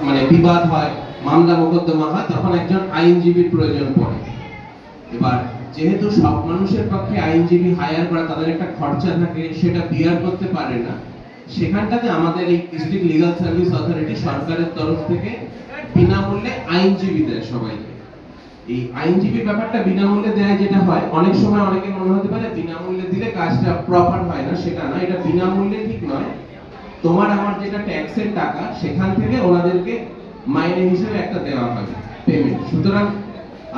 মানে বিবাদ হয়, মামলা মোকদ্দমা হয়, তখন একজন আইনজীবীর প্রয়োজন পড়ে। এবার যেহেতু সব মানুষের পক্ষে আইনজীবী হায়ার করা, তাদের একটা খরচা থাকে, সেটা বিয়ার করতে পারে না, সেখানটাতে আমাদের এই ডিস্ট্রিক্ট লিগাল সার্ভিস অথরিটি সরকারের তরফ থেকে বিনামূল্যে আইনজীবী দেয় সবাইকে। এই আইনজীবী ব্যাপারটা বিনামূল্যে দেয়, যেটা হয় অনেক সময় অনেকে মনে হতে পারে বিনামূল্যে দিলে কাজটা প্রপার হয় না, সেটা না, এটা বিনামূল্যে ঠিক নয়। তোমার আমার যেটা ট্যাক্সের টাকা, সেখান থেকে ওনাদেরকে মাইনে হিসেবে একটা দেওয়া হবে পেমেন্ট। সুতরাং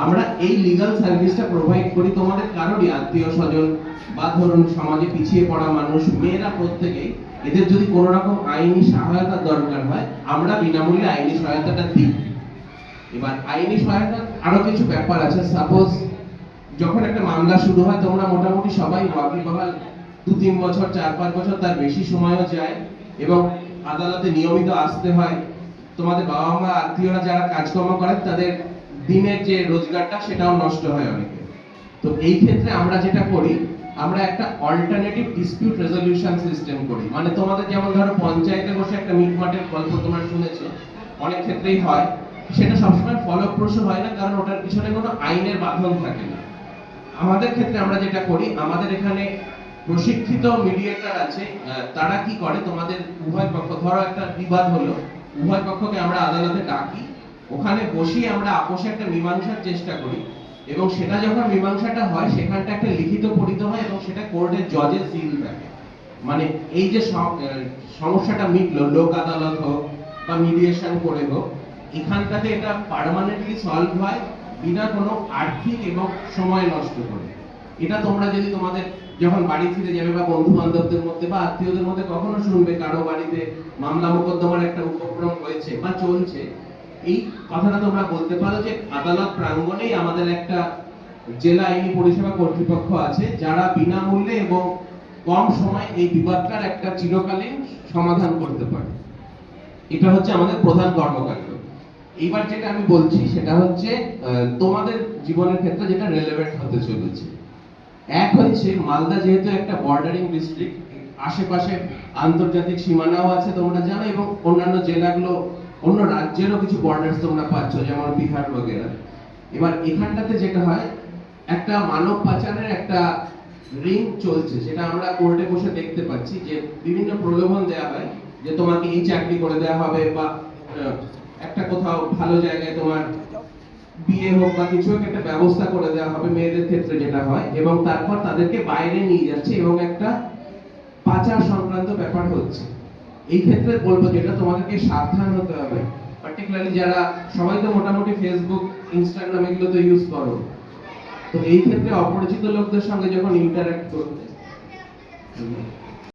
আমরা এই লিগাল সার্ভিসটা প্রোভাইড করি তোমাদের কারোরই আত্মীয় স্বজন বা ধরুন সমাজে পিছিয়ে পড়া মানুষ, মেয়েরা প্রত্যেকেই, এদের যদি কোনো রকম আইনি সহায়তার দরকার হয়, আমরা বিনামূল্যে আইনি সহায়তাটা দিই। এবার আইনি সহায়তা আরো কিছু ব্যাপার আছে। সাপোজ যখন একটা মামলা শুরু হয়, তোমরা মোটামুটি সবাই ওয়াকিবহাল 2-3 বছর, 4-5 বছর, তার বেশি সময়ও যায়, এবং আদালতে নিয়মিত আসতে হয়। তোমাদের বাবা মা আত্মীয়রা যারা কাজকর্ম করেন, তাদের দিনের যে রোজগারটা সেটাও নষ্ট হয় অনেকে। তো এই ক্ষেত্রে আমরা যেটা করি, আমরা একটা অল্টারনেটিভ ডিসপিউট রেজলিউশন সিস্টেম করি। মানে তোমাদের যেমন ধরো পঞ্চায়েতে বসে একটা মিটমাটের গল্প তোমরা শুনেছো, অনেক ক্ষেত্রেই হয়, সেটা সবসময় ফলপ্রসূ হয় না, কারণ ওটার পিছনে কোনো আইনের বাঁধন থাকে না। আমাদের ক্ষেত্রে আমরা যেটা করি, আমাদের এখানে প্রশিক্ষিত মিডিয়েটর আছে। তারা কি করে, তোমাদের উভয় পক্ষ, ধরো একটা বিবাদ হলো, উভয় পক্ষকে আমরা আদালতে ডাকি, ওখানে বসিয়ে আমরা আপোষে একটা মীমাংসার চেষ্টা করি, এবং সেটা যখন মীমাংসাটা হয়, সেখানটা একটা লিখিত পড়িত হয়, এবং সেটা কোর্টের জজের সিল থাকে। মানে এই যে সমস্যাটা মিটলো, লোক আদালত হোক বা মিডিয়েশন করে হোক, এখানটাতে এটা পার্মানেন্টলি সলভ হয় বিনা কোনো আর্থিক এবং সময় নষ্ট করে। এটা তোমরা যদি তোমাদের যখন বাড়ি ফিরে যাবে বা বন্ধু বান্ধবদের মধ্যে বা আত্মীয়দের মধ্যে কখনো শুনবে কারো বাড়িতে মামলা মোকদ্দমার একটা উপক্রম হয়েছে বা চলছে, এই কথাটা তোমরা বলতে পারো যে আদালত প্রাঙ্গণেই আমাদের একটা জেলা আইনি পরিষেবা কর্তৃপক্ষ আছে, যারা বিনামূল্যে এবং কম সময়ে এই বিবাদটার একটা চিরকালীন সমাধান করতে পারে। এটা হচ্ছে আমাদের প্রধান কর্মকাণ্ড। এইবার যেটা আমি বলছি সেটা হচ্ছে তোমাদের জীবনের ক্ষেত্রে যেটা রেলেভেন্ট হতে চলেছে। এক হচ্ছে মালদা যেহেতু একটা বর্ডারিং ডিস্ট্রিক্ট, আশেপাশে আন্তর্জাতিক সীমানাও আছে তোমরা জানো, এবং অন্যান্য জেলাগুলো, অন্য রাজ্যেরও কিছু বর্ডার তোমরা পাচ্ছ, যেমন বিহার বগেরা। এবার এখানটাতে যেটা হয়, একটা মানব পাচারের একটা রিং চলছে, সেটা আমরা কোর্টে বসে দেখতে পাচ্ছি, যে বিভিন্ন প্রলোভন দেওয়া হয় যে তোমাকে এই চাকরি করে দেওয়া হবে, বা একটা কোথাও ভালো জায়গায় তোমার বিয়ে হোক বা কিছু একটা ব্যবস্থা করে দেওয়া হবে, মেয়েদের ক্ষেত্রে যেটা হয়, এবং তারপর তাদেরকে বাইরে নিয়ে যাচ্ছে, এবং একটা পাচার সংক্রান্ত ব্যাপার হচ্ছে। এই ক্ষেত্রে বলবো যেটা তোমাদেরকে সাবধান হতে হবে, পার্টিকুলারলি যারা, সবাই তো মোটামুটি ফেসবুক, ইনস্টাগ্রাম এগুলো তো ইউজ করো, তো এই ক্ষেত্রে অপরিচিত লোকদের সঙ্গে যখন ইন্টারঅ্যাক্ট করবে,